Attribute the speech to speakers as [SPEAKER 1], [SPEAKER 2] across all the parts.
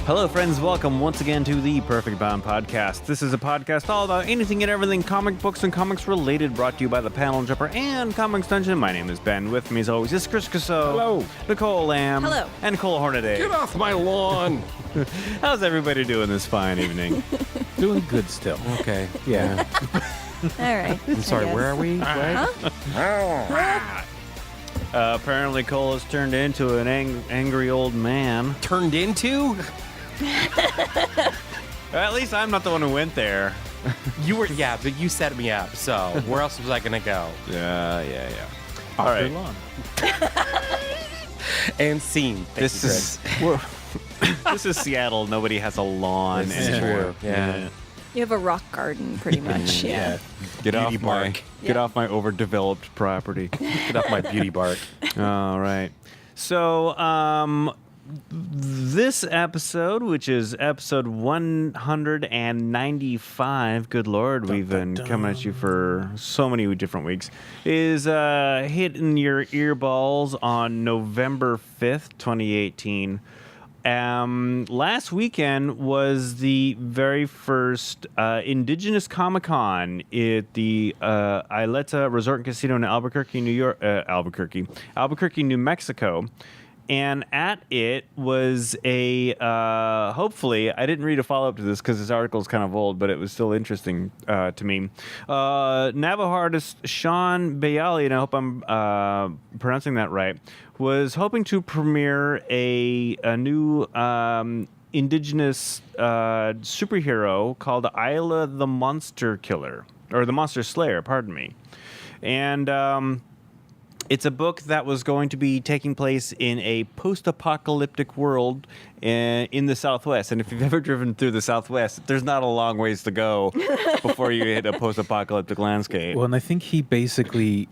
[SPEAKER 1] Hello, friends. Welcome once again to the Perfect Bound Podcast. This is a podcast all about anything and everything comic books and comics related, brought to you by the Panel Jumper and Comics Dungeon. My name is Ben. With me, as always, is Chris Casso.
[SPEAKER 2] Hello.
[SPEAKER 1] Nicole Lamb.
[SPEAKER 3] Hello.
[SPEAKER 1] And Nicole Hornaday.
[SPEAKER 2] Get off my lawn.
[SPEAKER 1] How's everybody doing this fine evening?
[SPEAKER 4] Doing good still.
[SPEAKER 2] Okay.
[SPEAKER 4] Yeah.
[SPEAKER 3] All right.
[SPEAKER 2] I'm sorry, where are we?
[SPEAKER 1] Apparently, Cole has turned into an angry old man.
[SPEAKER 2] Turned into?
[SPEAKER 1] At least I'm not the one who went there.
[SPEAKER 2] You were, yeah, but you set me up, so where else was I going to go?
[SPEAKER 1] Yeah.
[SPEAKER 4] All
[SPEAKER 1] right.
[SPEAKER 4] right. Lawn.
[SPEAKER 2] And scene.
[SPEAKER 1] This is Seattle. Nobody has a lawn
[SPEAKER 2] This is
[SPEAKER 1] anymore.
[SPEAKER 2] true. Yeah.
[SPEAKER 3] You have a rock garden, pretty much. Yeah.
[SPEAKER 1] Get off
[SPEAKER 2] Beauty
[SPEAKER 1] my
[SPEAKER 2] bark.
[SPEAKER 1] get off my overdeveloped property.
[SPEAKER 2] Get off my beauty bark.
[SPEAKER 1] All right. So, this episode, which is episode 195, good Lord, we've been coming at you for so many different weeks, is hitting your earballs on November 5th, 2018. Last weekend was the very first Indigenous Comic-Con at the Isleta Resort and Casino in Albuquerque, New Mexico. And at it was a, hopefully, I didn't read a follow-up to this because this article is kind of old, but it was still interesting to me. Navajo artist Sean Bayali, and I hope I'm pronouncing that right, was hoping to premiere a new indigenous superhero called Isla the Monster Killer, or the Monster Slayer, pardon me. And it's a book that was going to be taking place in a post-apocalyptic world in the Southwest. And if you've ever driven through the Southwest, there's not a long ways to go before you hit a post-apocalyptic landscape.
[SPEAKER 4] Well, and I think he basically,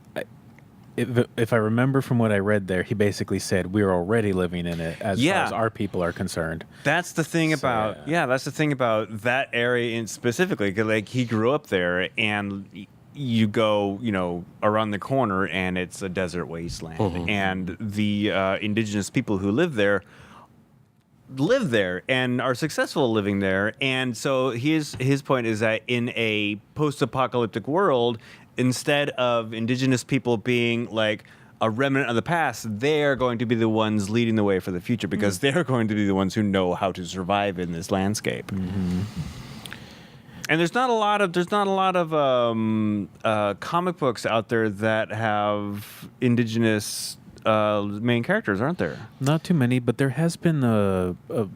[SPEAKER 4] if I remember from what I read there, he basically said we're already living in it as far as our people are concerned.
[SPEAKER 1] That's the thing about that's the thing about that area in specifically. 'Cause, like, he grew up there, and you go, around the corner and it's a desert wasteland. Mm-hmm. And the indigenous people who live there and are successful living there. And so his point is that in a post-apocalyptic world, instead of indigenous people being like a remnant of the past, they're going to be the ones leading the way for the future, because they're going to be the ones who know how to survive in this landscape. Mm-hmm. And there's not a lot of comic books out there that have indigenous main characters, aren't there?
[SPEAKER 4] Not too many, but there has been a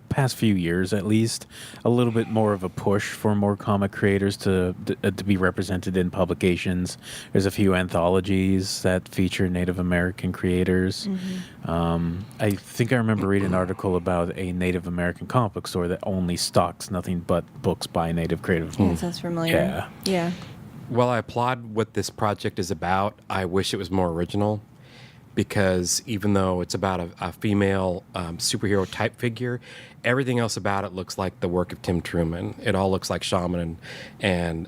[SPEAKER 4] past few years, at least, a little bit more of a push for more comic creators to be represented in publications. There's a few anthologies that feature Native American creators. Mm-hmm. I think I remember reading an article about a Native American comic book store that only stocks nothing but books by Native creators.
[SPEAKER 3] Yeah, sounds familiar. Yeah.
[SPEAKER 2] Well, I applaud what this project is about. I wish it was more original, because even though it's about a female superhero type figure, everything else about it looks like the work of Tim Truman. It all looks like shaman and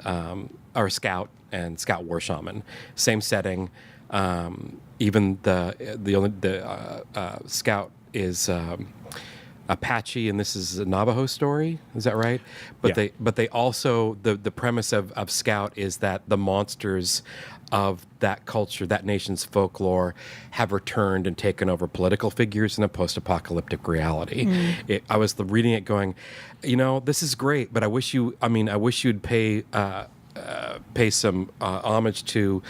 [SPEAKER 2] or scout and scout war shaman. Same setting. Even the scout is Apache, and this is a Navajo story. Is that right? But they also the premise of Scout is that the monsters of that culture, that nation's folklore, have returned and taken over political figures in a post-apocalyptic reality. I was reading it going, this is great, but I wish you'd pay some homage to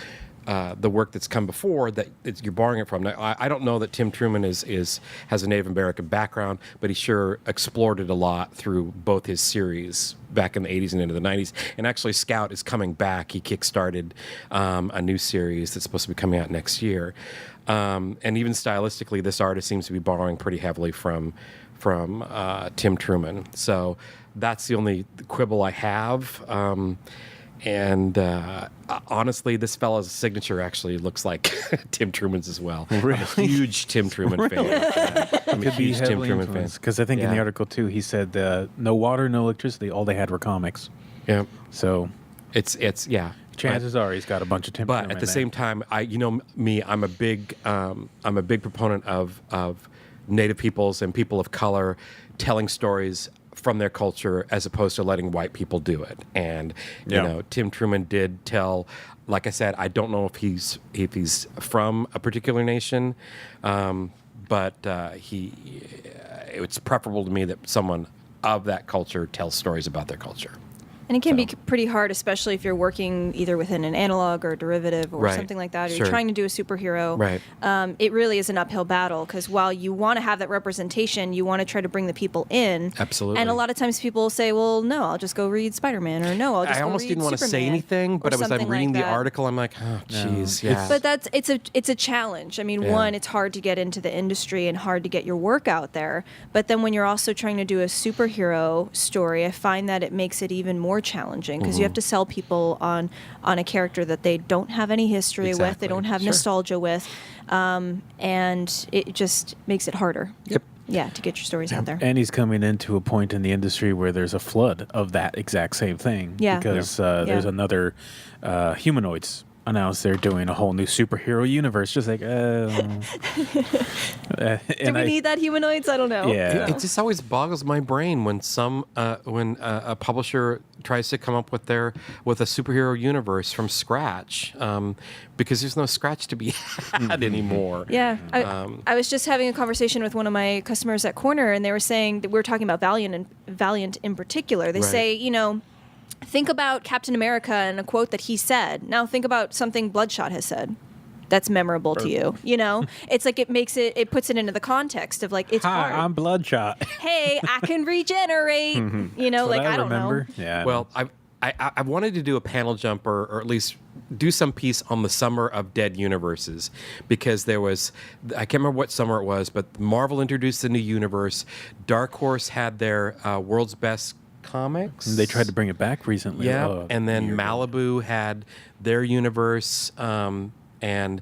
[SPEAKER 2] the work that's come before that you're borrowing it from. Now, I don't know that Tim Truman has a Native American background, but he sure explored it a lot through both his series back in the 80s and into the 90s. And actually, Scout is coming back. He kickstarted a new series that's supposed to be coming out next year. And even stylistically, this artist seems to be borrowing pretty heavily from Tim Truman. So that's the only quibble I have. And honestly, this fella's signature actually looks like Tim Truman's as well.
[SPEAKER 1] Really?
[SPEAKER 2] I'm a huge Tim Truman fan. Yeah. I'm a huge Tim Truman fan.
[SPEAKER 4] Because I think in the article, too, he said no water, no electricity. All they had were comics.
[SPEAKER 2] Yeah.
[SPEAKER 4] So
[SPEAKER 2] it's
[SPEAKER 4] chances are he's got a bunch of Tim Truman.
[SPEAKER 2] But at the same time, I'm a big proponent of Native peoples and people of color telling stories from their culture as opposed to letting white people do it. And you know, Tim Truman did tell, like I said, I don't know if he's from a particular nation, but it's preferable to me that someone of that culture tells stories about their culture.
[SPEAKER 3] And it can be pretty hard, especially if you're working either within an analog or a derivative or something like that, or you're trying to do a superhero.
[SPEAKER 2] Right.
[SPEAKER 3] It really is an uphill battle because while you want to have that representation, you want to try to bring the people in.
[SPEAKER 2] Absolutely.
[SPEAKER 3] And a lot of times people will say, well, no, I'll just go read Spider-Man, or no, I'll just
[SPEAKER 2] I
[SPEAKER 3] go
[SPEAKER 2] almost
[SPEAKER 3] read
[SPEAKER 2] didn't want to say
[SPEAKER 3] Superman,
[SPEAKER 2] anything, but
[SPEAKER 3] or
[SPEAKER 2] as I'm
[SPEAKER 3] something
[SPEAKER 2] reading
[SPEAKER 3] like
[SPEAKER 2] the
[SPEAKER 3] that.
[SPEAKER 2] article, I'm like, oh, jeez, yeah.
[SPEAKER 3] But it's a challenge. I mean, one, it's hard to get into the industry and hard to get your work out there. But then when you're also trying to do a superhero story, I find that it makes it even more challenging because you have to sell people on a character that they don't have any history with, they don't have nostalgia with, and it just makes it harder.
[SPEAKER 2] Yep.
[SPEAKER 3] Yeah, to get your stories out there.
[SPEAKER 4] And he's coming into a point in the industry where there's a flood of that exact same thing.
[SPEAKER 3] Yeah.
[SPEAKER 4] Because there's another humanoids announced they're doing a whole new superhero universe. Just like,
[SPEAKER 3] Do we need that humanoids? I don't know.
[SPEAKER 4] Yeah.
[SPEAKER 2] It just always boggles my brain when a publisher tries to come up with a superhero universe from scratch, because there's no scratch to be had anymore.
[SPEAKER 3] Yeah, I was just having a conversation with one of my customers at Corner, and they were saying that we were talking about Valiant in particular. They say, you know, think about Captain America and a quote that he said. Now think about something Bloodshot has said that's memorable to you. You know, it's like it puts it into the context of like, it's
[SPEAKER 4] hi,
[SPEAKER 3] hard.
[SPEAKER 4] I'm Bloodshot.
[SPEAKER 3] Hey, I can regenerate. You know, like I don't know.
[SPEAKER 4] Yeah.
[SPEAKER 2] Well, I wanted to do a panel jumper, or at least do some piece on the Summer of Dead universes, because there was, I can't remember what summer it was, but Marvel introduced a new universe. Dark Horse had their World's Best Comics.
[SPEAKER 4] They tried to bring it back recently.
[SPEAKER 2] Yeah, and then Malibu had their universe, and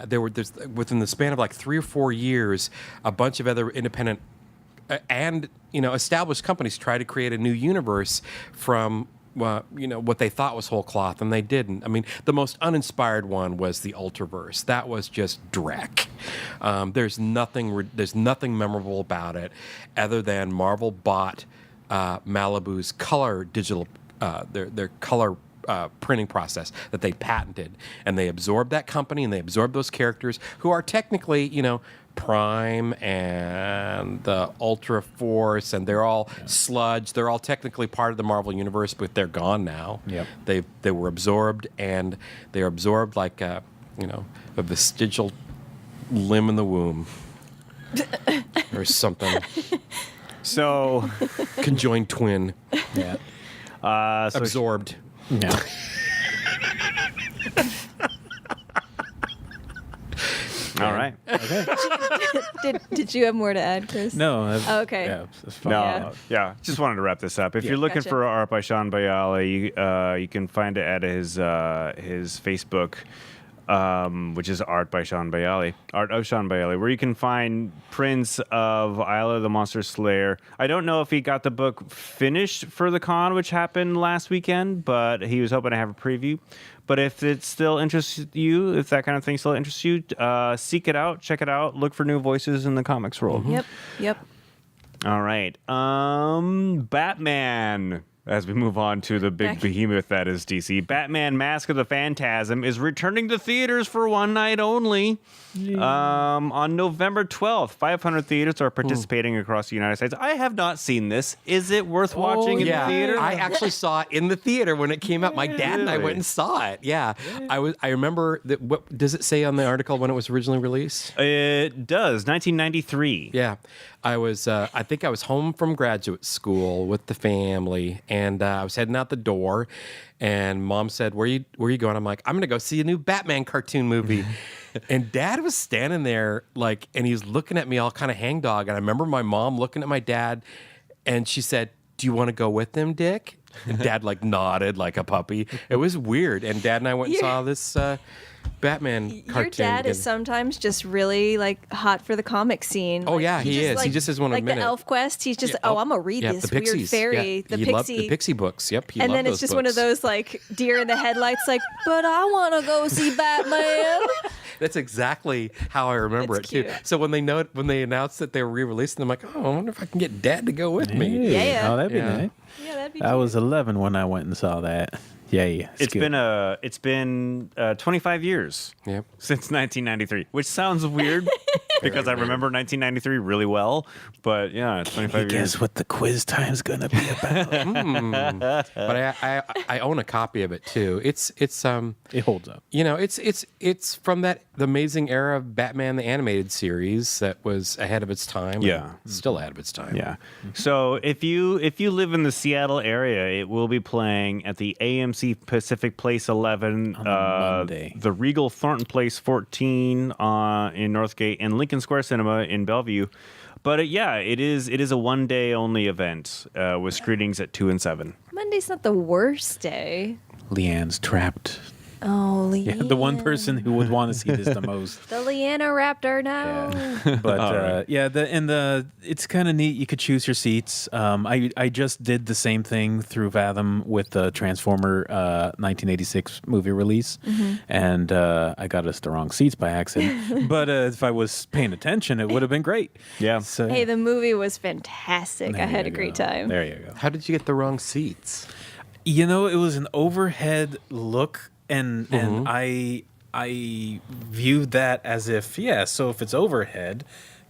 [SPEAKER 2] there's within the span of like 3 or 4 years, a bunch of other independent and established companies tried to create a new universe from what they thought was whole cloth, and they didn't. I mean, the most uninspired one was the Ultraverse. That was just dreck. There's nothing memorable about it, other than Marvel bought Malibu's color digital, their color printing process that they patented, and they absorbed that company and they absorbed those characters who are technically, Prime and the Ultra Force, and they're all sludge. They're all technically part of the Marvel universe, but they're gone now.
[SPEAKER 4] Yep.
[SPEAKER 2] They were absorbed, and they are absorbed like a vestigial limb in the womb or something.
[SPEAKER 1] So,
[SPEAKER 2] Conjoined twin.
[SPEAKER 4] Yeah.
[SPEAKER 2] Absorbed.
[SPEAKER 4] Yeah.
[SPEAKER 1] all right.
[SPEAKER 4] Okay.
[SPEAKER 3] Did you have more to add, Chris?
[SPEAKER 4] No.
[SPEAKER 3] Oh, okay.
[SPEAKER 4] Yeah, it's fine.
[SPEAKER 1] No, yeah. Just wanted to wrap this up. If you're looking
[SPEAKER 3] Gotcha.
[SPEAKER 1] for art by Sean Bayali, you can find it at his Facebook, which is Art by Sean Bayali, Art of Sean Bayali, where you can find prints of Isla the Monster Slayer. I don't know if he got the book finished for the con, which happened last weekend, but he was hoping to have a preview. But if it still interests you, if that kind of thing still interests you, seek it out, check it out, look for new voices in the comics world.
[SPEAKER 3] Yep.
[SPEAKER 1] All right. Batman. As we move on to the big behemoth that is DC, Batman Mask of the Phantasm is returning to theaters for one night only. On November 12th, 500 theaters are participating across the United States. I have not seen this. Is it worth watching in the theater?
[SPEAKER 2] I actually saw it in the theater when it came out. My dad and I went and saw it. Yeah. I remember that. What does it say on the article when it was originally released?
[SPEAKER 1] It does. 1993.
[SPEAKER 2] Yeah. I think I was home from graduate school with the family, and I was heading out the door, and Mom said, where you going? I'm like, I'm going to go see a new Batman cartoon movie. And Dad was standing there, and he was looking at me all kind of hangdog. And I remember my mom looking at my dad, and she said, do you want to go with him, Dick? And Dad nodded like a puppy. It was weird. And Dad and I went and saw this Batman cartoon.
[SPEAKER 3] Your dad is sometimes just really like hot for the comic scene.
[SPEAKER 2] Oh,
[SPEAKER 3] Like,
[SPEAKER 2] yeah, he is. He just doesn't want to
[SPEAKER 3] like
[SPEAKER 2] admit
[SPEAKER 3] the
[SPEAKER 2] it.
[SPEAKER 3] Elf Quest. He's just, I'm gonna read this
[SPEAKER 2] the Pixies.
[SPEAKER 3] weird fairy,
[SPEAKER 2] Yeah,
[SPEAKER 3] the
[SPEAKER 2] he loved
[SPEAKER 3] Pixie,
[SPEAKER 2] the Pixie books. Yep, he
[SPEAKER 3] and
[SPEAKER 2] loved
[SPEAKER 3] then it's
[SPEAKER 2] those
[SPEAKER 3] just
[SPEAKER 2] books.
[SPEAKER 3] one of those like deer in the headlights. Like, but I want to go see Batman.
[SPEAKER 2] That's exactly how I remember
[SPEAKER 3] It's
[SPEAKER 2] it too.
[SPEAKER 3] cute.
[SPEAKER 2] So when they announced that they were re-releasing, I'm like, oh, I wonder if I can get Dad to go with me.
[SPEAKER 4] Hey,
[SPEAKER 3] Yeah.
[SPEAKER 4] Oh, that'd be
[SPEAKER 2] Yeah.
[SPEAKER 4] nice.
[SPEAKER 3] Yeah, that'd be.
[SPEAKER 4] I
[SPEAKER 3] cute.
[SPEAKER 4] was 11 when I went and saw that. Yay.
[SPEAKER 1] It's been 25 years
[SPEAKER 2] Yep.
[SPEAKER 1] since 1993, which sounds weird because I remember 1993 really well. But yeah, it's 25 years.
[SPEAKER 4] Guess what the quiz time's gonna be about?
[SPEAKER 2] But I own a copy of it too. It's
[SPEAKER 4] It holds up.
[SPEAKER 2] it's from the amazing era of Batman the animated series that was ahead of its time.
[SPEAKER 1] Yeah.
[SPEAKER 2] and still ahead of its time.
[SPEAKER 1] Yeah. So if you live in the Seattle area, it will be playing at the AMC Pacific Place 11,
[SPEAKER 4] Monday.
[SPEAKER 1] the Regal Thornton Place 14 in Northgate, and Lincoln Square Cinema in Bellevue. But it is a one-day only event with screenings at 2 and 7.
[SPEAKER 3] Monday's not the worst day.
[SPEAKER 4] Leanne's trapped.
[SPEAKER 3] Oh, Leanne.
[SPEAKER 4] Yeah, the one person who would want to see this the most.
[SPEAKER 3] The Leanna Raptor now.
[SPEAKER 4] But it's kind of neat. You could choose your seats. I just did the same thing through Fathom with the Transformer 1986 movie release, and I got us the wrong seats by accident. But if I was paying attention, it would have been great.
[SPEAKER 1] Yeah.
[SPEAKER 4] So,
[SPEAKER 3] Hey, the movie was fantastic.
[SPEAKER 4] there
[SPEAKER 3] I had
[SPEAKER 4] you
[SPEAKER 3] a great
[SPEAKER 4] go.
[SPEAKER 3] time.
[SPEAKER 4] There you go.
[SPEAKER 2] How did you get the wrong seats?
[SPEAKER 4] You know, it was an overhead look, and I viewed that as if, so if it's overhead,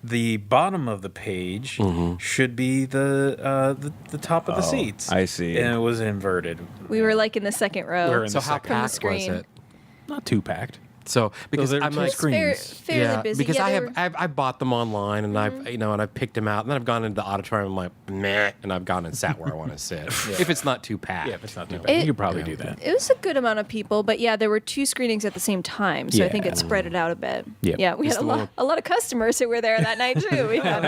[SPEAKER 4] the bottom of the page should be the top of the seats.
[SPEAKER 1] I see.
[SPEAKER 4] And it was inverted.
[SPEAKER 3] We were like in the second row.
[SPEAKER 4] We're in
[SPEAKER 2] So
[SPEAKER 4] the
[SPEAKER 2] how
[SPEAKER 4] second-
[SPEAKER 3] From the
[SPEAKER 2] packed was
[SPEAKER 3] screen.
[SPEAKER 2] it?
[SPEAKER 4] Not too packed.
[SPEAKER 2] So because
[SPEAKER 4] Those are
[SPEAKER 2] I'm
[SPEAKER 4] two
[SPEAKER 2] like,
[SPEAKER 4] screens.
[SPEAKER 3] Fairly busy.
[SPEAKER 2] because
[SPEAKER 3] Yeah,
[SPEAKER 2] I
[SPEAKER 3] they
[SPEAKER 2] have
[SPEAKER 3] were-
[SPEAKER 2] I bought them online and I've picked them out and then I've gone into the auditorium. I'm like, meh, and I've gone and sat where I want to sit if it's not too packed.
[SPEAKER 4] Yeah, if it's not too bad, you could probably do that.
[SPEAKER 3] It was a good amount of people, but yeah, there were two screenings at the same time, so I think it spread it out a bit.
[SPEAKER 4] Yep.
[SPEAKER 3] Yeah, we had a lot of customers who were there that night too. We had,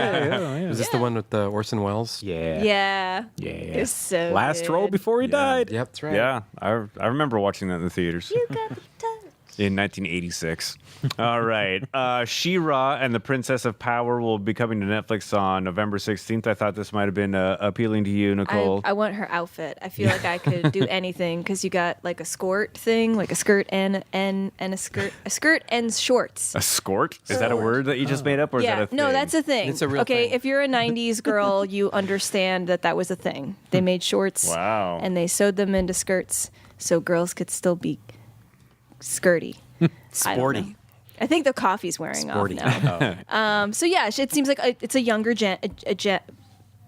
[SPEAKER 2] Is this the one with the Orson Welles?
[SPEAKER 4] Yeah.
[SPEAKER 3] yeah,
[SPEAKER 4] Yeah.
[SPEAKER 3] it was so
[SPEAKER 4] Last
[SPEAKER 3] good.
[SPEAKER 4] roll before he died.
[SPEAKER 2] Yep, that's right.
[SPEAKER 1] Yeah, I remember watching that in the theaters
[SPEAKER 3] You got the touch.
[SPEAKER 1] in 1986. All right. She-Ra and the Princess of Power will be coming to Netflix on November 16th. I thought this might have been appealing to you, Nicole.
[SPEAKER 3] I want her outfit. I feel like I could do anything because you got like a skirt thing, like a skirt and a skirt and shorts.
[SPEAKER 1] A skort? Is that a word that you just made up, or is that a thing?
[SPEAKER 3] No, that's a thing.
[SPEAKER 2] It's a real
[SPEAKER 3] okay,
[SPEAKER 2] thing.
[SPEAKER 3] if you're a 90s girl, you understand that was a thing. They made shorts
[SPEAKER 1] Wow.
[SPEAKER 3] and they sewed them into skirts so girls could still be skirty.
[SPEAKER 2] Sporty.
[SPEAKER 3] I think the coffee's wearing
[SPEAKER 2] Sporty.
[SPEAKER 3] off now. So yeah, it seems like it's a younger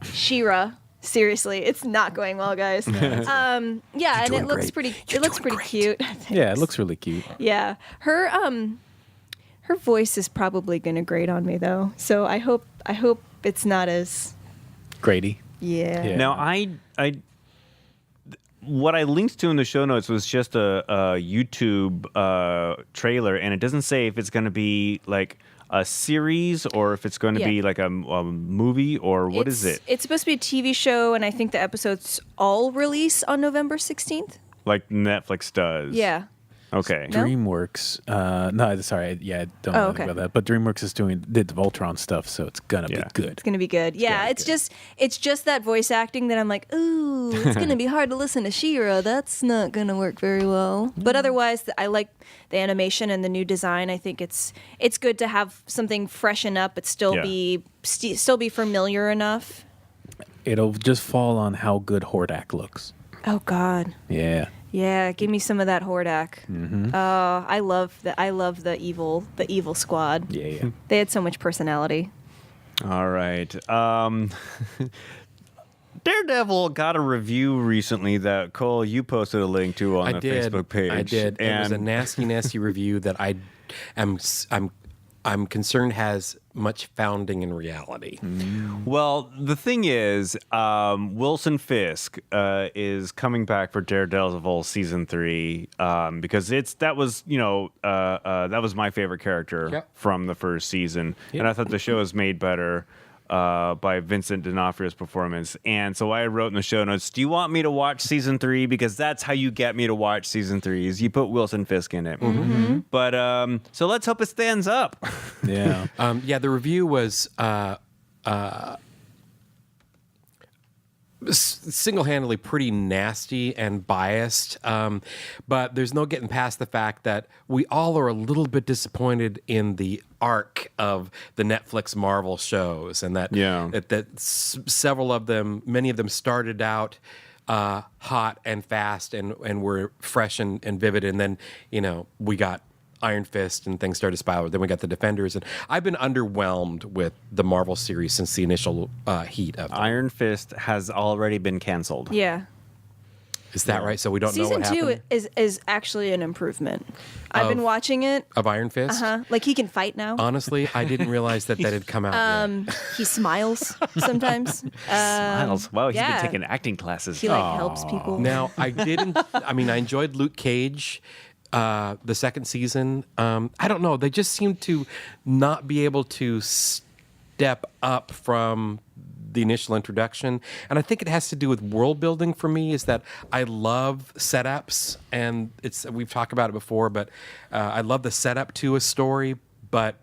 [SPEAKER 3] She-Ra. Seriously, it's not going well, guys. Yeah, and it looks pretty. It looks pretty cute.
[SPEAKER 4] Yeah, it looks really cute.
[SPEAKER 3] Yeah, her voice is probably gonna grate on me though. So I hope it's not as
[SPEAKER 4] Grady.
[SPEAKER 3] yeah.
[SPEAKER 1] Now, what I linked to in the show notes was just a YouTube trailer, and it doesn't say if it's going to be like a series or if it's going to be like a movie or what is it?
[SPEAKER 3] It's supposed to be a TV show, and I think the episodes all release on November 16th.
[SPEAKER 1] Like Netflix does.
[SPEAKER 3] Yeah.
[SPEAKER 1] Okay.
[SPEAKER 3] No?
[SPEAKER 4] DreamWorks. No, sorry. Yeah, I don't know
[SPEAKER 3] okay.
[SPEAKER 4] about that. But DreamWorks did the Voltron stuff, so it's gonna be good.
[SPEAKER 3] It's gonna be good. Yeah, it's just that voice acting that I'm like, ooh, it's gonna be hard to listen to She-Ra. That's not gonna work very well. But otherwise, I like the animation and the new design. I think it's good to have something freshen up, but still be familiar enough.
[SPEAKER 4] It'll just fall on how good Hordak looks.
[SPEAKER 3] Oh God.
[SPEAKER 4] Yeah.
[SPEAKER 3] Yeah, give me some of that Hordak.
[SPEAKER 4] Mm-hmm.
[SPEAKER 3] I love the evil squad.
[SPEAKER 4] Yeah.
[SPEAKER 3] They had so much personality.
[SPEAKER 1] All right. Daredevil got a review recently that Cole, you posted a link to on the Facebook page.
[SPEAKER 2] I did. It was a nasty review that I'm concerned has much founding in reality.
[SPEAKER 1] Well, the thing is, Wilson Fisk is coming back for Daredevil season 3 because that was my favorite character from the first season, and I thought the show was made better by Vincent D'Onofrio's performance. And so I wrote in the show notes, do you want me to watch season 3? Because that's how you get me to watch season 3 is you put Wilson Fisk in it. But so let's hope it stands up.
[SPEAKER 4] Yeah.
[SPEAKER 2] The review was single-handedly pretty nasty and biased, but there's no getting past the fact that we all are a little bit disappointed in the arc of the Netflix Marvel shows, and that several of them, many of them started out hot and fast and were fresh and vivid, and then we got Iron Fist and things started to spiral. Then we got the Defenders, and I've been underwhelmed with the Marvel series since the initial heat of them.
[SPEAKER 1] Iron Fist has already been canceled.
[SPEAKER 3] Yeah.
[SPEAKER 2] Is that right? So we don't know what
[SPEAKER 3] Season
[SPEAKER 2] happened?
[SPEAKER 3] 2 is actually an improvement. I've been watching it.
[SPEAKER 2] Of Iron Fist?
[SPEAKER 3] Like he can fight now.
[SPEAKER 2] Honestly, I didn't realize that had come out yet.
[SPEAKER 3] He smiles sometimes.
[SPEAKER 1] Smiles. Wow, he's
[SPEAKER 3] yeah.
[SPEAKER 1] been taking acting classes.
[SPEAKER 3] He helps people.
[SPEAKER 2] Now, I enjoyed Luke Cage, the second season. I don't know. They just seem to not be able to step up from the initial introduction. And I think it has to do with world building for me, is that I love setups, and we've talked about it before, but I love the setup to a story, but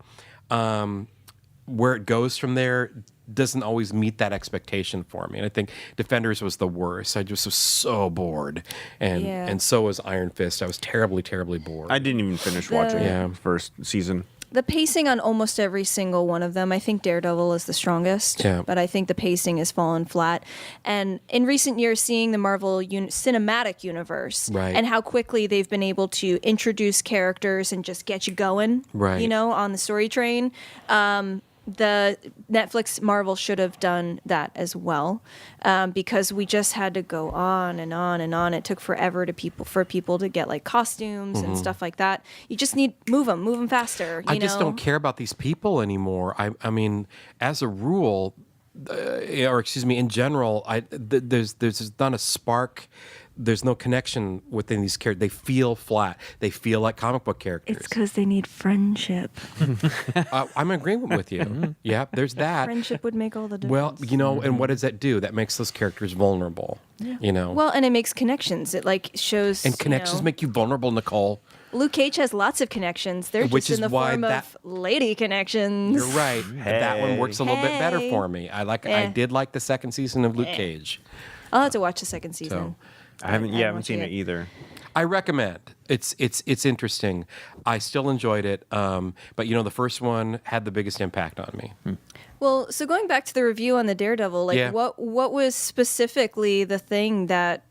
[SPEAKER 2] where it goes from there doesn't always meet that expectation for me. And I think Defenders was the worst. I just was so bored. And so was Iron Fist. I was terribly, terribly bored.
[SPEAKER 1] I didn't even finish watching the first season.
[SPEAKER 3] The pacing on almost every single one of them, I think Daredevil is the strongest, but I think the pacing has fallen flat. And in recent years, seeing the Marvel cinematic universe and how quickly they've been able to introduce characters and just get you going, on the story train, the Netflix Marvel should have done that as well, because we just had to go on and on and on. It took forever for people to get like costumes and stuff like that. You just need move them faster.
[SPEAKER 2] I just don't care about these people anymore. I mean, as a rule, in general, there's not a spark. There's no connection within these characters. They feel flat. They feel like comic book characters.
[SPEAKER 3] It's because they need friendship.
[SPEAKER 2] I'm in agreement with you. Yeah, there's that.
[SPEAKER 3] Friendship would make all the difference.
[SPEAKER 2] Well, and what does that do? That makes those characters vulnerable.
[SPEAKER 3] Well, and it makes connections. It shows.
[SPEAKER 2] And connections make you vulnerable, Nicole.
[SPEAKER 3] Luke Cage has lots of connections. They're just in the form of lady connections.
[SPEAKER 2] You're right. That one works a little bit better for me. I did like the second season of Luke Cage.
[SPEAKER 3] I'll have to watch the second season.
[SPEAKER 1] I haven't seen it either.
[SPEAKER 2] I recommend. It's interesting. I still enjoyed it, but the first one had the biggest impact on me.
[SPEAKER 3] Well, so going back to the review on the Daredevil, what was specifically the thing that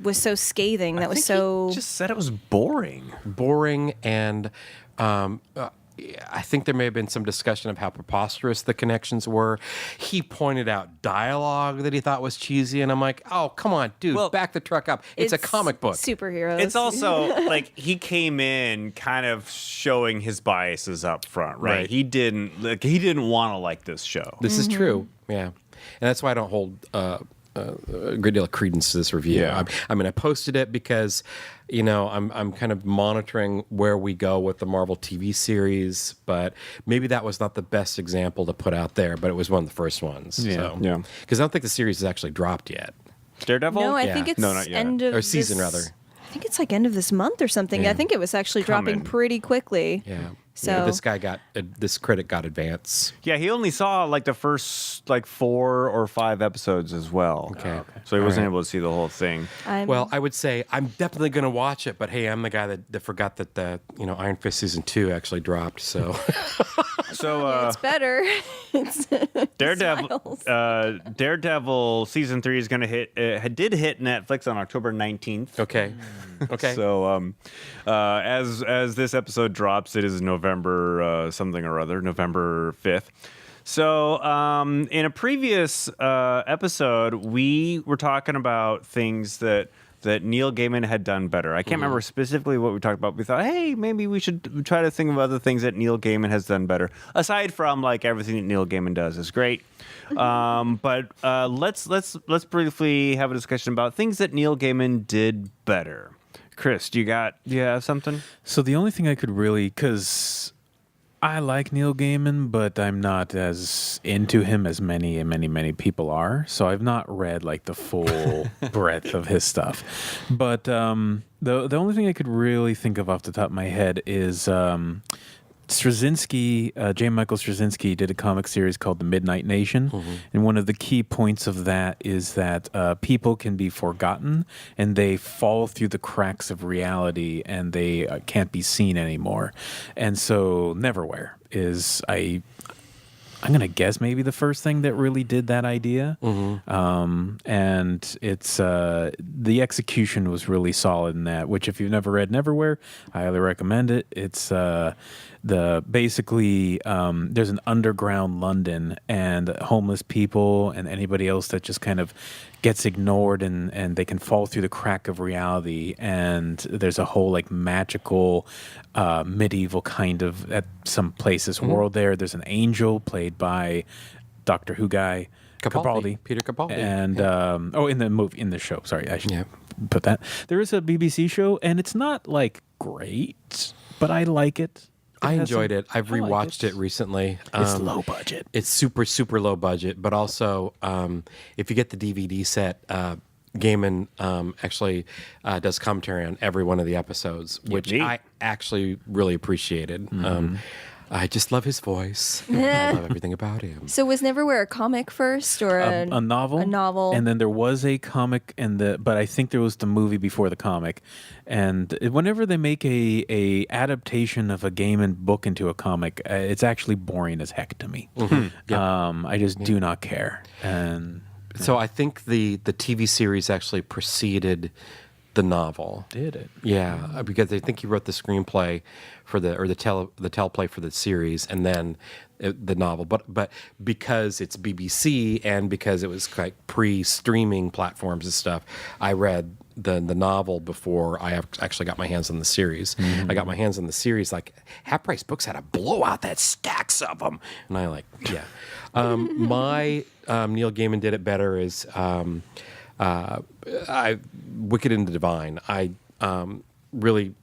[SPEAKER 3] was so scathing? That was so.
[SPEAKER 1] He just said it was boring.
[SPEAKER 2] Boring, and I think there may have been some discussion of how preposterous the connections were. He pointed out dialogue that he thought was cheesy, and I'm like, oh, come on, dude, back the truck up. It's a comic book.
[SPEAKER 3] Superheroes.
[SPEAKER 1] It's also like he came in kind of showing his biases up front, right? He didn't want to like this show.
[SPEAKER 2] This is true, yeah. And that's why I don't hold a great deal of credence to this review.
[SPEAKER 1] Yeah.
[SPEAKER 2] I posted it because, I'm kind of monitoring where we go with the Marvel TV series, but maybe that was not the best example to put out there, but it was one of the first ones.
[SPEAKER 1] Yeah.
[SPEAKER 2] Because I don't think the series has actually dropped yet.
[SPEAKER 1] Daredevil?
[SPEAKER 3] No, I think it's
[SPEAKER 1] not yet.
[SPEAKER 3] end of
[SPEAKER 2] or season,
[SPEAKER 3] this,
[SPEAKER 2] rather.
[SPEAKER 3] I think it's end of this month or something.
[SPEAKER 2] Yeah.
[SPEAKER 3] I think it was actually dropping pretty quickly.
[SPEAKER 2] Yeah.
[SPEAKER 3] So
[SPEAKER 2] this critic got advance.
[SPEAKER 1] Yeah, he only saw the first 4 or 5 episodes as well.
[SPEAKER 2] Okay.
[SPEAKER 1] So he wasn't able to see the whole thing.
[SPEAKER 2] Well, I would say I'm definitely going to watch it, but hey, I'm the guy that forgot that the Iron Fist season 2 actually dropped. So,
[SPEAKER 3] it's better. It's
[SPEAKER 1] Daredevil season 3 is going to hit. Did hit Netflix on October 19th.
[SPEAKER 2] Okay.
[SPEAKER 1] So, as this episode drops, it is November something or other, November 5th. So, in a previous episode, we were talking about things that Neil Gaiman had done better. I can't remember specifically what we talked about. We thought, hey, maybe we should try to think of other things that Neil Gaiman has done better. Aside from everything that Neil Gaiman does is great. But let's briefly have a discussion about things that Neil Gaiman did better. Chris, do you have something?
[SPEAKER 4] So the only thing I could really, because I like Neil Gaiman, but I'm not as into him as many people are. So I've not read like the full breadth of his stuff. But the only thing I could really think of off the top of my head is Straczynski, J. Michael Straczynski did a comic series called The Midnight Nation. And one of the key points of that is that people can be forgotten and they fall through the cracks of reality and they can't be seen anymore. And so Neverwhere is, I'm going to guess maybe the first thing that really did that idea. And it's the execution was really solid in that, which if you've never read Neverwhere, I highly recommend it. It's basically there's an underground London and homeless people and anybody else that just kind of gets ignored and they can fall through the crack of reality. And there's a whole like magical medieval kind of at some places world there. There's an angel played by Doctor Who guy Capaldi.
[SPEAKER 2] Peter Capaldi.
[SPEAKER 4] And in the show, sorry, I should put that. There is a BBC show and it's not like great, but I like it.
[SPEAKER 2] I enjoyed it. I've rewatched it recently.
[SPEAKER 4] It's low budget.
[SPEAKER 2] It's super, super low budget, but also if you get the DVD set, Gaiman actually does commentary on every one of the episodes, which I actually really appreciated. I just love his voice. I love everything about him.
[SPEAKER 3] So was Neverwhere a comic first or
[SPEAKER 4] A novel?
[SPEAKER 3] A novel.
[SPEAKER 4] And then there was a comic, but I think there was the movie before the comic. And whenever they make a adaptation of a Gaiman book into a comic, it's actually boring as heck to me. I just do not care. And
[SPEAKER 2] so I think the TV series actually preceded the novel.
[SPEAKER 4] Did it?
[SPEAKER 2] Yeah, because I think he wrote the screenplay for the teleplay for the series, and then the novel. But because it's BBC and because it was like pre-streaming platforms and stuff, I read the novel before I actually got my hands on the series. I got my hands on the series like Half Price Books had a blowout that stacks of them, and I like my Neil Gaiman did it better is. Wicked and the Divine. I really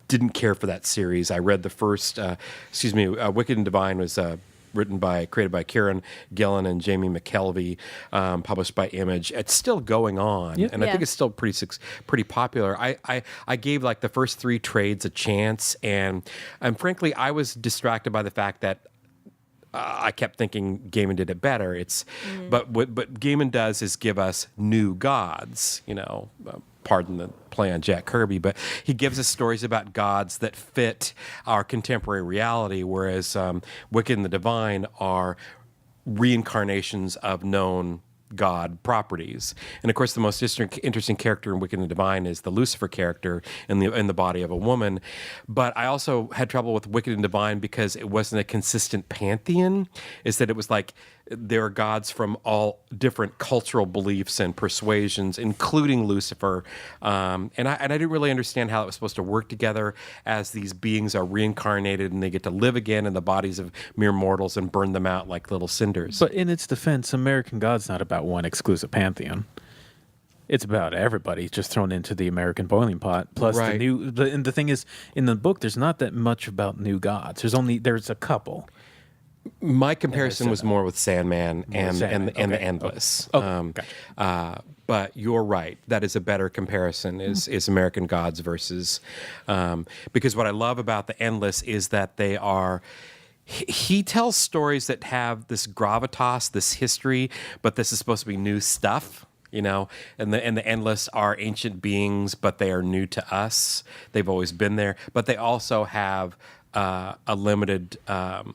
[SPEAKER 2] didn't care for that series. I read the first, Wicked and Divine was created by Kieran Gillen and Jamie McKelvey, published by Image. It's still going on, and I think it's still pretty popular. I gave like the first 3 trades a chance, and frankly, I was distracted by the fact that I kept thinking Gaiman did it better. But what Gaiman does is give us new gods, pardon the play on Jack Kirby, but he gives us stories about gods that fit our contemporary reality, whereas Wicked and the Divine are reincarnations of known God properties. And of course, the most interesting character in Wicked and Divine is the Lucifer character in the body of a woman. But I also had trouble with Wicked and Divine because it wasn't a consistent pantheon. Is that it was like there are gods from all different cultural beliefs and persuasions, including Lucifer. And I didn't really understand how it was supposed to work together as these beings are reincarnated and they get to live again in the bodies of mere mortals and burn them out like little cinders.
[SPEAKER 4] But in its defense, American God's not about one exclusive pantheon. It's about everybody just thrown into the American boiling pot. Plus the new. And the thing is, in the book, there's not that much about new gods. There's a couple.
[SPEAKER 2] My comparison was more with Sandman and the Endless.
[SPEAKER 4] Gotcha.
[SPEAKER 2] But you're right. That is a better comparison. Is American Gods versus because what I love about the Endless is that they are. He tells stories that have this gravitas, this history, but this is supposed to be new stuff, and the Endless are ancient beings, but they are new to us. They've always been there, but they also have a limited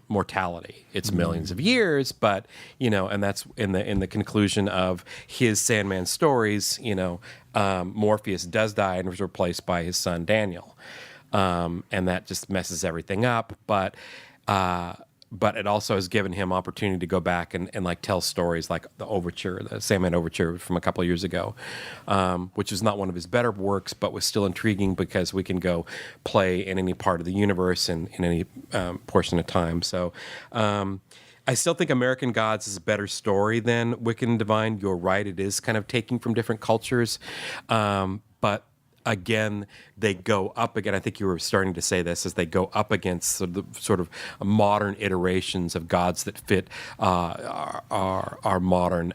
[SPEAKER 2] mortality. It's millions of years, but and that's in the conclusion of his Sandman stories. Morpheus does die and was replaced by his son Daniel, and that just messes everything up. But it also has given him opportunity to go back and like tell stories like the Sandman Overture from a couple of years ago, which is not one of his better works, but was still intriguing because we can go play in any part of the universe and in any portion of time. So I still think American Gods is a better story than Wicked and Divine. You're right; it is kind of taking from different cultures, but again, they go up again. I think you were starting to say this as they go up against sort of modern iterations of gods that fit our modern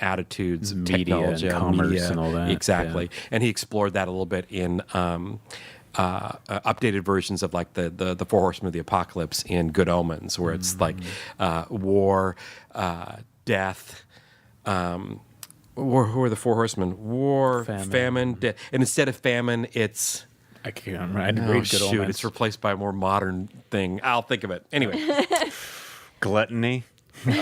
[SPEAKER 2] attitudes,
[SPEAKER 4] Media
[SPEAKER 2] technology,
[SPEAKER 4] and commerce and all that.
[SPEAKER 2] Exactly, and he explored that a little bit in updated versions of like the Four Horsemen of the Apocalypse in Good Omens, where it's like war, death. Who are the Four Horsemen? War, famine, death. And instead of famine, it's...
[SPEAKER 4] I can't remember. I didn't read Good Omens.
[SPEAKER 2] It's replaced by a more modern thing. I'll think of it. Anyway.
[SPEAKER 1] Gluttony.
[SPEAKER 4] If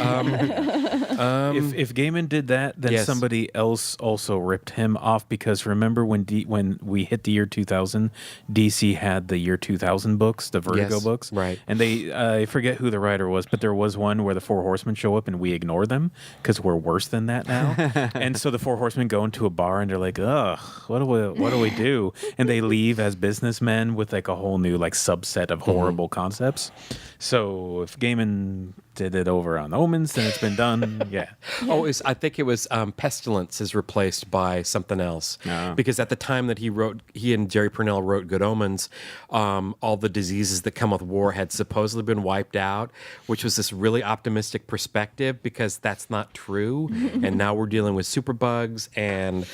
[SPEAKER 4] Gaiman did that, then
[SPEAKER 2] Yes.
[SPEAKER 4] somebody else also ripped him off, because remember when we hit the year 2000, DC had the year 2000 books, the Vertigo
[SPEAKER 2] Yes,
[SPEAKER 4] books,
[SPEAKER 2] right.
[SPEAKER 4] And they I forget who the writer was, but there was one where the Four Horsemen show up and we ignore them because we're worse than that now. And so the Four Horsemen go into a bar and they're like, ugh, what do we do? And they leave as businessmen with like a whole new like subset of horrible concepts. So if Gaiman did it over on Omens, then it's been done. Yeah.
[SPEAKER 2] I think it was Pestilence is replaced by something else.
[SPEAKER 1] Oh.
[SPEAKER 2] Because at the time that he and Jerry Purnell wrote Good Omens, all the diseases that come with war had supposedly been wiped out, which was this really optimistic perspective, because that's not true. And now we're dealing with superbugs and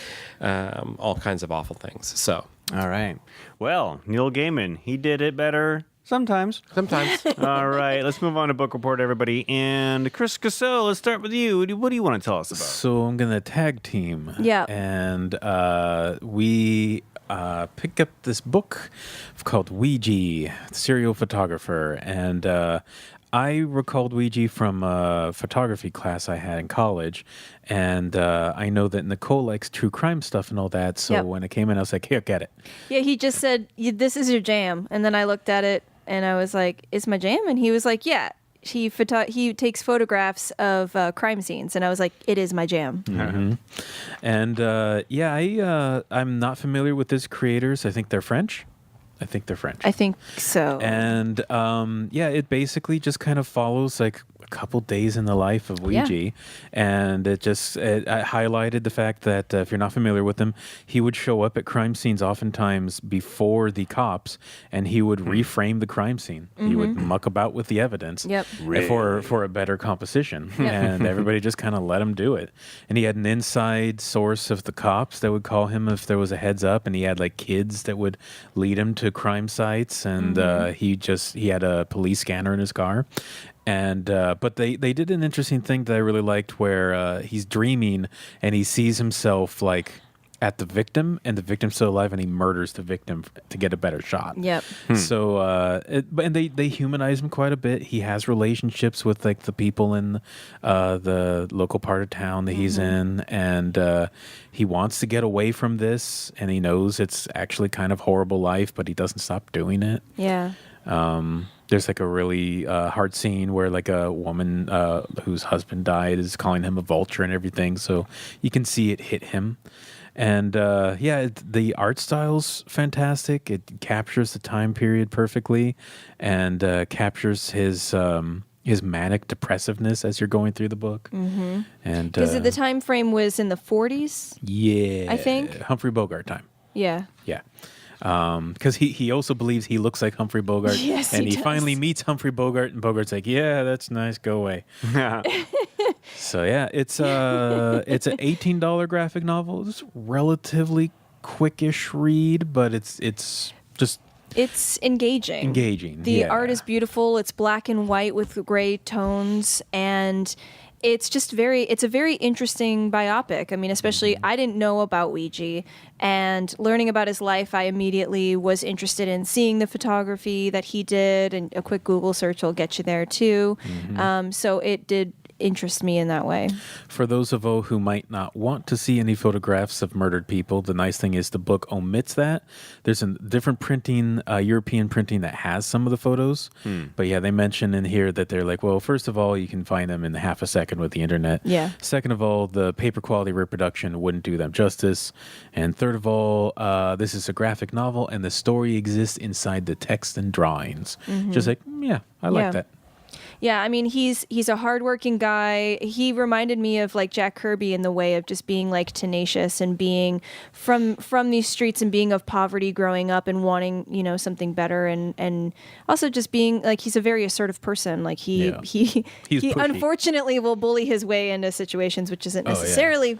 [SPEAKER 2] all kinds of awful things. So
[SPEAKER 1] All right. Well, Neil Gaiman, he did it better sometimes. All right. Let's move on to Book Report, everybody. And Chris Cassell, let's start with you. What do you want to tell us about?
[SPEAKER 4] So I'm gonna tag team.
[SPEAKER 3] Yeah.
[SPEAKER 4] And we picked up this book called Ouija, Serial Photographer, and I recalled Ouija from a photography class I had in college, and I know that Nicole likes true crime stuff and all that. So
[SPEAKER 3] Yep.
[SPEAKER 4] when it came in, I was like, "Here, get it."
[SPEAKER 3] Yeah, he just said, "This is your jam," and then I looked at it and I was like, "It's my jam," and he was like, "Yeah." He takes photographs of crime scenes, and I was like, "It is my jam."
[SPEAKER 4] And I'm not familiar with this creators. I think they're French. I
[SPEAKER 3] I think so.
[SPEAKER 4] And it basically just kind of follows like a couple days in the life of Ouija, and it highlighted the fact that if you're not familiar with him, he would show up at crime scenes oftentimes before the cops, and he would reframe the crime scene. He would muck about with the evidence,
[SPEAKER 3] Yep.
[SPEAKER 4] for a better composition, and everybody just kind of let him do it. And he had an inside source of the cops that would call him if there was a heads up, and he had like kids that would lead him to crime sites, and he had a police scanner in his car. And but they did an interesting thing that I really liked, where he's dreaming and he sees himself like at the victim, and the victim's still alive, and he murders the victim to get a better shot.
[SPEAKER 3] Yep.
[SPEAKER 4] So and they humanize him quite a bit. He has relationships with like the people in the local part of town that he's in, and he wants to get away from this, and he knows it's actually kind of horrible life, but he doesn't stop doing it.
[SPEAKER 3] Yeah.
[SPEAKER 4] There's like a really hard scene where like a woman whose husband died is calling him a vulture and everything, so you can see it hit him. And the art style's fantastic. It captures the time period perfectly, and captures his manic depressiveness as you're going through the book. Mm-hmm. And
[SPEAKER 3] Because the time frame was in the 40s.
[SPEAKER 4] yeah,
[SPEAKER 3] I think.
[SPEAKER 4] Humphrey Bogart time.
[SPEAKER 3] Yeah.
[SPEAKER 4] Yeah. Because he also believes he looks like Humphrey Bogart.
[SPEAKER 3] Yes,
[SPEAKER 4] and
[SPEAKER 3] he
[SPEAKER 4] he
[SPEAKER 3] does.
[SPEAKER 4] finally meets Humphrey Bogart, and Bogart's like, "Yeah, that's nice. Go away." So yeah, it's an $18 graphic novel. It's relatively quickish read, but it's just
[SPEAKER 3] It's engaging. The art is beautiful. It's black and white with gray tones, and it's just it's a very interesting biopic. I mean, especially I didn't know about Ouija, and learning about his life, I immediately was interested in seeing the photography that he did, and a quick Google search will get you there too. So it did interest me in that way.
[SPEAKER 4] For those of you who might not want to see any photographs of murdered people, the nice thing is the book omits that. There's a different printing, European printing, that has some of the photos. But yeah, they mention in here that they're like, well, first of all, you can find them in half a second with the internet.
[SPEAKER 3] Yeah.
[SPEAKER 4] Second of all, the paper quality reproduction wouldn't do them justice. And third of all, this is a graphic novel, and the story exists inside the text and drawings. Just like, I like
[SPEAKER 3] Yeah.
[SPEAKER 4] that.
[SPEAKER 3] Yeah, I mean, he's a hardworking guy. He reminded me of like Jack Kirby in the way of just being like tenacious and being from these streets and being of poverty growing up and wanting, something better, and also just being like he's a very assertive person. Like he
[SPEAKER 4] pushy.
[SPEAKER 3] unfortunately will bully his way into situations, which isn't necessarily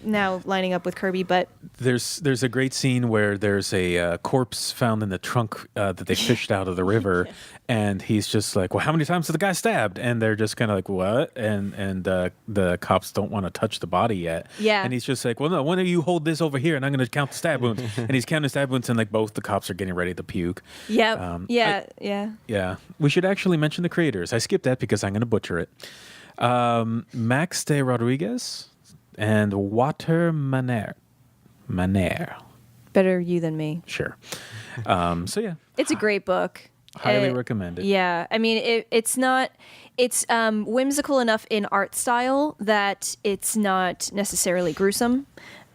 [SPEAKER 3] now lining up with Kirby, but
[SPEAKER 4] there's a great scene where there's a corpse found in the trunk that they fished out of the river, and he's just like, well, how many times did the guy stabbed? And they're just kind of like, what? And the cops don't want to touch the body yet.
[SPEAKER 3] Yeah.
[SPEAKER 4] And he's just like, well, no, why don't you hold this over here and I'm going to count the stab wounds. And he's counting stab wounds, and like both the cops are getting ready to puke.
[SPEAKER 3] Yep.
[SPEAKER 4] Yeah. We should actually mention the creators. I skipped that because I'm going to butcher it. Max de Rodriguez and Water Manere.
[SPEAKER 3] Better you than me.
[SPEAKER 4] Sure. So yeah,
[SPEAKER 3] It's a great book.
[SPEAKER 4] highly recommend it.
[SPEAKER 3] Yeah, I mean, it's whimsical enough in art style that it's not necessarily gruesome.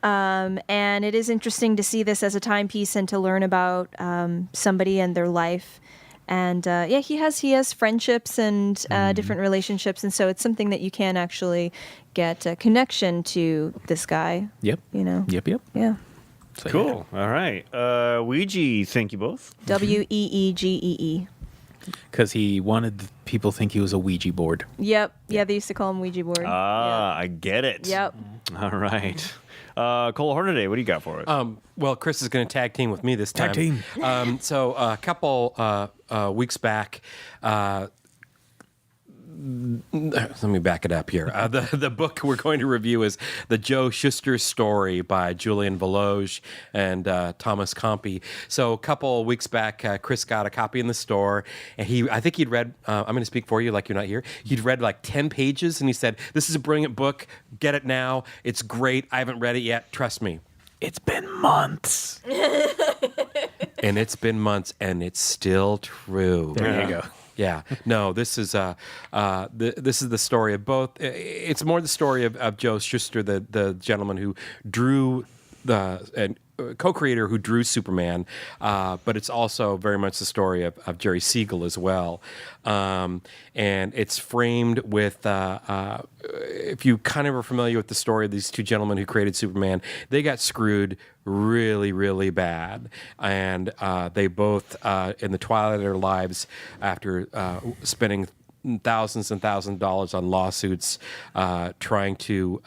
[SPEAKER 3] And it is interesting to see this as a timepiece and to learn about somebody and their life. And he has friendships and different relationships, and so it's something that you can actually get a connection to this guy.
[SPEAKER 4] Yep. Yep.
[SPEAKER 3] Yeah.
[SPEAKER 4] So,
[SPEAKER 1] Cool. All right. Ouija, thank you both.
[SPEAKER 3] Weegee.
[SPEAKER 1] Because
[SPEAKER 4] he wanted people to think he was a Ouija board.
[SPEAKER 3] Yep. Yeah, they used to call him Ouija board.
[SPEAKER 1] I get it.
[SPEAKER 3] Yep.
[SPEAKER 1] All right. Cole Hornaday, what do you got for us?
[SPEAKER 2] Well, Chris is going to tag team with me this time.
[SPEAKER 4] Tag team.
[SPEAKER 2] So a couple weeks back, let me back it up here. The book we're going to review is The Joe Shuster Story by Julian Valoge and Thomas Compey. So a couple weeks back, Chris got a copy in the store, and I think he'd read, I'm going to speak for you like you're not here, he'd read like 10 pages, and he said, this is a brilliant book, get it now, it's great, I haven't read it yet, trust me.
[SPEAKER 4] It's been months.
[SPEAKER 2] And it's been months, and it's still true.
[SPEAKER 4] There you go.
[SPEAKER 2] Yeah, no, this is this is the story of both. It's more the story of Joe Shuster, the gentleman who drew and co-creator who drew Superman, but it's also very much the story of Jerry Siegel as well. And it's framed with, if you kind of are familiar with the story of these two gentlemen who created Superman, they got screwed really, really bad. And they both, in the twilight of their lives, after spending thousands and thousands of dollars on lawsuits, trying to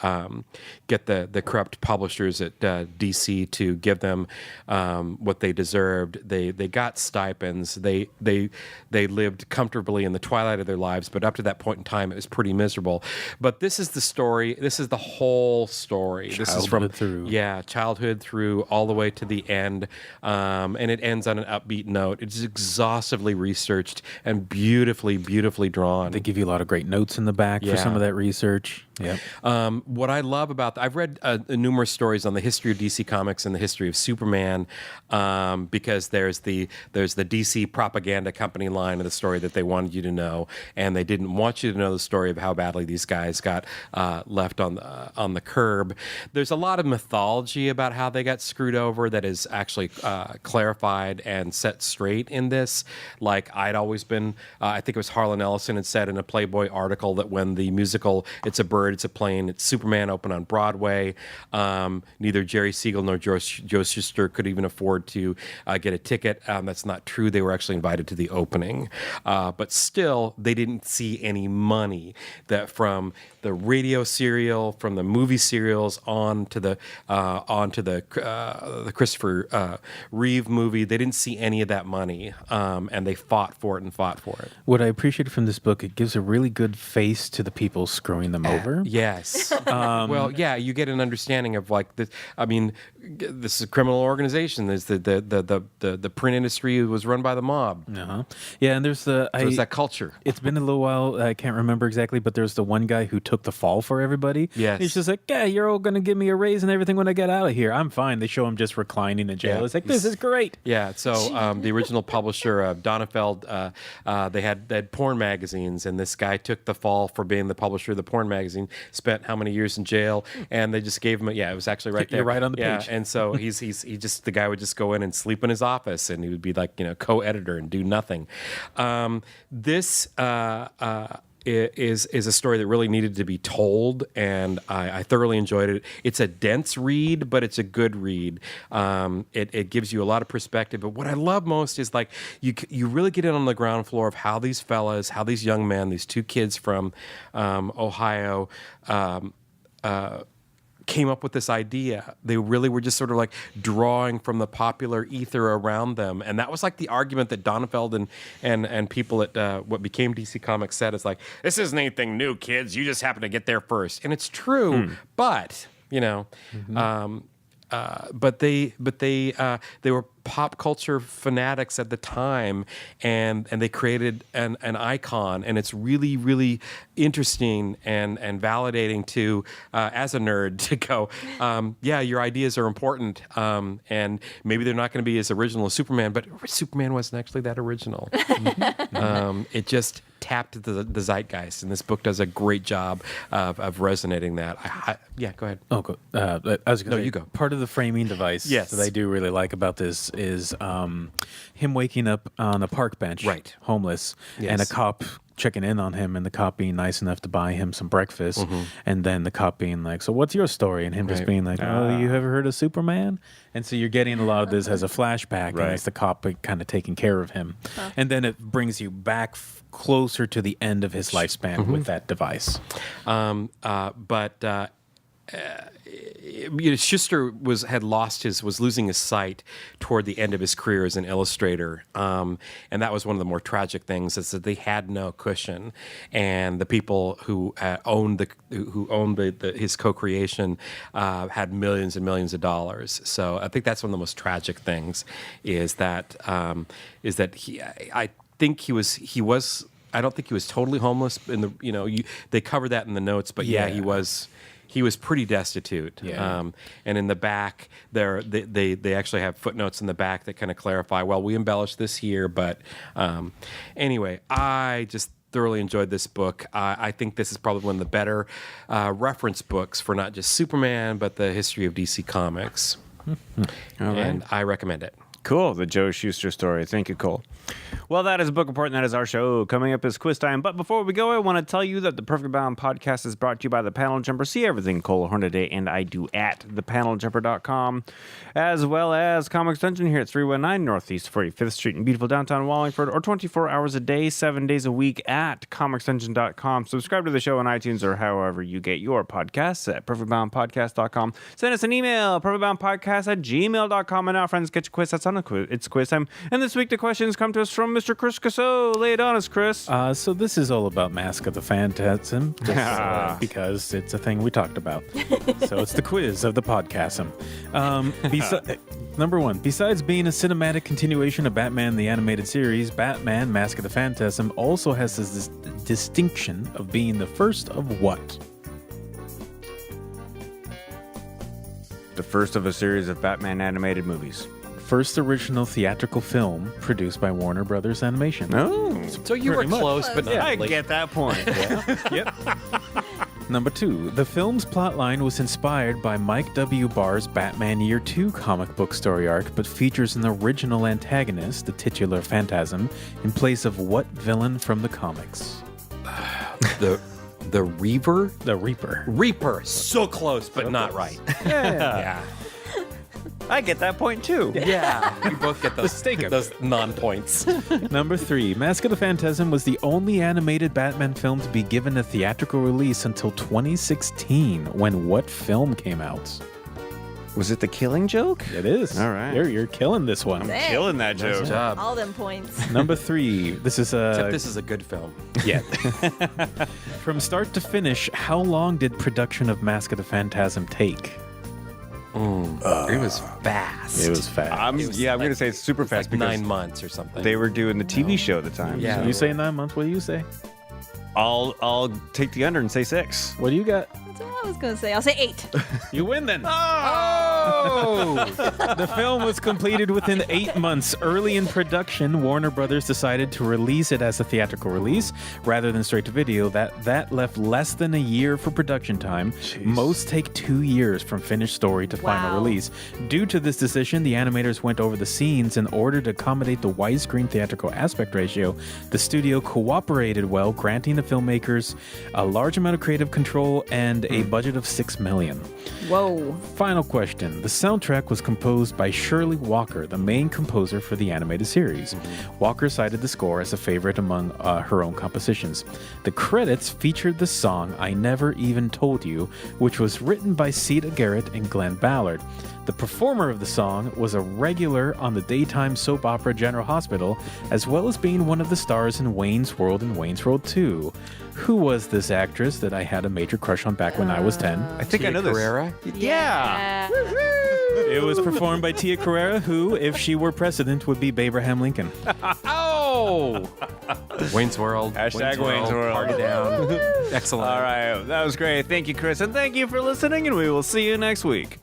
[SPEAKER 2] get the corrupt publishers at DC to give them what they deserved. They got stipends. They lived comfortably in the twilight of their lives, but up to that point in time, it was pretty miserable. But this is the story. This is the whole story. This is from childhood through all the way to the end, and it ends on an upbeat note. It's exhaustively researched and beautifully, beautifully drawn.
[SPEAKER 4] They give you a lot of great notes in the back for some of that research. Yep.
[SPEAKER 2] What I love about I've read numerous stories on the history of DC Comics and the history of Superman, because there's the DC propaganda company line of the story that they wanted you to know, and they didn't want you to know the story of how badly these guys got left on the curb. There's a lot of mythology about how they got screwed over that is actually clarified and set straight in this. Like I'd always been, I think it was Harlan Ellison had said in a Playboy article that when the musical It's a Bird, It's a Plane, It's Superman opened on Broadway, neither Jerry Siegel nor Joe Shuster could even afford to get a ticket. That's not true. They were actually invited to the opening. But still, they didn't see any money that from the radio serial, from the movie serials on to the Christopher Reeve movie. They didn't see any of that money, and they fought for it.
[SPEAKER 4] What I appreciate from this book, it gives a really good face to the people screwing them over.
[SPEAKER 2] Yes. Well, yeah, you get an understanding of like this. I mean, this is a criminal organization. There's the print industry was run by the mob.
[SPEAKER 4] Uh-huh. Yeah, and there's
[SPEAKER 2] there's that culture.
[SPEAKER 4] It's been a little while. I can't remember exactly, but there's the one guy who took the fall for everybody.
[SPEAKER 2] Yes.
[SPEAKER 4] He's just like, yeah, you're all going to give me a raise and everything when I get out of here. I'm fine. They show him just reclining in jail.
[SPEAKER 2] Yeah.
[SPEAKER 4] It's like, this is great.
[SPEAKER 2] Yeah. So the original publisher of Donefeld, they had porn magazines, and this guy took the fall for being the publisher of the porn magazines. and spent how many years in jail, and they just gave him it was actually right there.
[SPEAKER 4] You're right on the page.
[SPEAKER 2] And so the guy would just go in and sleep in his office, and he would be like, co-editor and do nothing. This is a story that really needed to be told, and I thoroughly enjoyed it. It's a dense read, but it's a good read. It gives you a lot of perspective. But what I love most is like you really get in on the ground floor of how these young men, these two kids from Ohio, came up with this idea. They really were just sort of like drawing from the popular ether around them. And that was like the argument that Donenfeld and people at what became DC Comics said is like, this isn't anything new, kids. You just happen to get there first. And it's true, but, but they were pop culture fanatics at the time, and they created an icon, and it's really, really interesting and validating to as a nerd to go, your ideas are important, and maybe they're not going to be as original as Superman, but Superman wasn't actually that original. It just tapped the zeitgeist, and this book does a great job of resonating that. Go ahead.
[SPEAKER 4] Oh, go. I was going to say,
[SPEAKER 2] you go.
[SPEAKER 4] Part of the framing device that I do really like about this is him waking up on a park bench, homeless, and a cop checking in on him, and the cop being nice enough to buy him some breakfast, and then the cop being like, so what's your story? And him just being like, oh, you ever heard of Superman? And so you're getting a lot of this as a flashback, and it's the cop kind of taking care of him. And then it brings you back closer to the end of his lifespan with that device.
[SPEAKER 2] Schuster was losing his sight toward the end of his career as an illustrator, and that was one of the more tragic things, is that they had no cushion, and the people who owned his co-creation had millions and millions of dollars. So I think that's one of the most tragic things is that I think he was. I don't think he was totally homeless. They cover that in the notes, but he was. He was pretty destitute. And in the back, they actually have footnotes in the back that kind of clarify, well, we embellished this here. But anyway, I just thoroughly enjoyed this book. I think this is probably one of the better reference books for not just Superman, but the history of DC Comics. And I recommend it.
[SPEAKER 1] Cool, the Joe Shuster story. Thank you, Cole. Well, that is Book Report, and that is our show. Coming up is quiz time. But before we go, I want to tell you that the Perfect Bound podcast is brought to you by The Panel Jumper. See everything Cole Hornaday and I do at thepaneljumper.com, as well as Comic Extension here at 319 Northeast 45th Street in beautiful downtown Wallingford, or 24 hours a day, 7 days a week at comicextension.com. Subscribe to the show on iTunes or however you get your podcasts at perfectboundpodcast.com. Send us an email, perfectboundpodcast@gmail.com. And now, friends, get your quiz. That's on a quiz. It's quiz time. And this week, the questions come to us from Mr. Chris Casso. Lay it on us, Chris.
[SPEAKER 4] So this is all about Mask of the Phantasm, because it's a thing we talked about. So it's the quiz of the podcasm. Number one, besides being a cinematic continuation of Batman the Animated Series, Batman Mask of the Phantasm also has this distinction of being the first of what?
[SPEAKER 1] The first of a series of Batman animated movies.
[SPEAKER 4] First original theatrical film produced by Warner Brothers Animation.
[SPEAKER 1] Oh,
[SPEAKER 2] so you were close, but not
[SPEAKER 1] I
[SPEAKER 2] really.
[SPEAKER 1] get that point.
[SPEAKER 4] Yep. Number two, the film's plotline was inspired by Mike W. Barr's Batman Year 2 comic book story arc, but features an original antagonist, the titular Phantasm, in place of what villain from the comics?
[SPEAKER 2] The Reaver?
[SPEAKER 4] The Reaper.
[SPEAKER 2] Reaper. So close, but not right. Yeah.
[SPEAKER 1] I get that point, too.
[SPEAKER 2] Yeah. You both get those non-points.
[SPEAKER 4] Number three, Mask of the Phantasm was the only animated Batman film to be given a theatrical release until 2016, when what film came out?
[SPEAKER 1] Was it The Killing Joke?
[SPEAKER 4] It is.
[SPEAKER 1] All right.
[SPEAKER 4] You're killing this one.
[SPEAKER 3] Dang.
[SPEAKER 1] Killing that joke.
[SPEAKER 2] Good job.
[SPEAKER 3] All them points.
[SPEAKER 4] Number three, this is
[SPEAKER 2] Except this is a good film.
[SPEAKER 4] Yeah. From start to finish, how long did production of Mask of the Phantasm take?
[SPEAKER 2] It was fast.
[SPEAKER 4] It was fast.
[SPEAKER 1] I'm going to say it's super fast
[SPEAKER 2] like
[SPEAKER 1] because
[SPEAKER 2] 9 months or something.
[SPEAKER 1] they were doing the TV show at the time.
[SPEAKER 2] Yeah.
[SPEAKER 1] so
[SPEAKER 4] You say 9 months? What do you say?
[SPEAKER 1] I'll take the under and say 6.
[SPEAKER 4] What do you got?
[SPEAKER 3] was going to say, I'll say 8.
[SPEAKER 4] You win then.
[SPEAKER 2] Oh!
[SPEAKER 4] The film was completed within 8 months. Early in production, Warner Brothers decided to release it as a theatrical release rather than straight to video. That left less than a year for production time. Most take 2 years from finished story to final
[SPEAKER 3] Wow.
[SPEAKER 4] release. Due to this decision, the animators went over the scenes in order to accommodate the widescreen theatrical aspect ratio. The studio cooperated well, granting the filmmakers a large amount of creative control and a budget of $6 million.
[SPEAKER 3] Whoa.
[SPEAKER 4] Final question. The soundtrack was composed by Shirley Walker, the main composer for the animated series. Walker cited the score as a favorite among her own compositions. The credits featured the song I Never Even Told You, which was written by Sita Garrett and Glenn Ballard. The performer of the song was a regular on the daytime soap opera General Hospital, as well as being one of the stars in Wayne's World and Wayne's World 2. Who was this actress that I had a major crush on back when I was 10?
[SPEAKER 1] I think I know this.
[SPEAKER 2] Carrera?
[SPEAKER 1] Yeah.
[SPEAKER 4] It was performed by Tia Carrera, who, if she were president, would be Abraham Lincoln.
[SPEAKER 2] Oh! Wayne's World.
[SPEAKER 1] Hashtag Wayne's World.
[SPEAKER 2] Party down. Excellent.
[SPEAKER 1] All right. That was great. Thank you, Chris. And thank you for listening, and we will see you next week.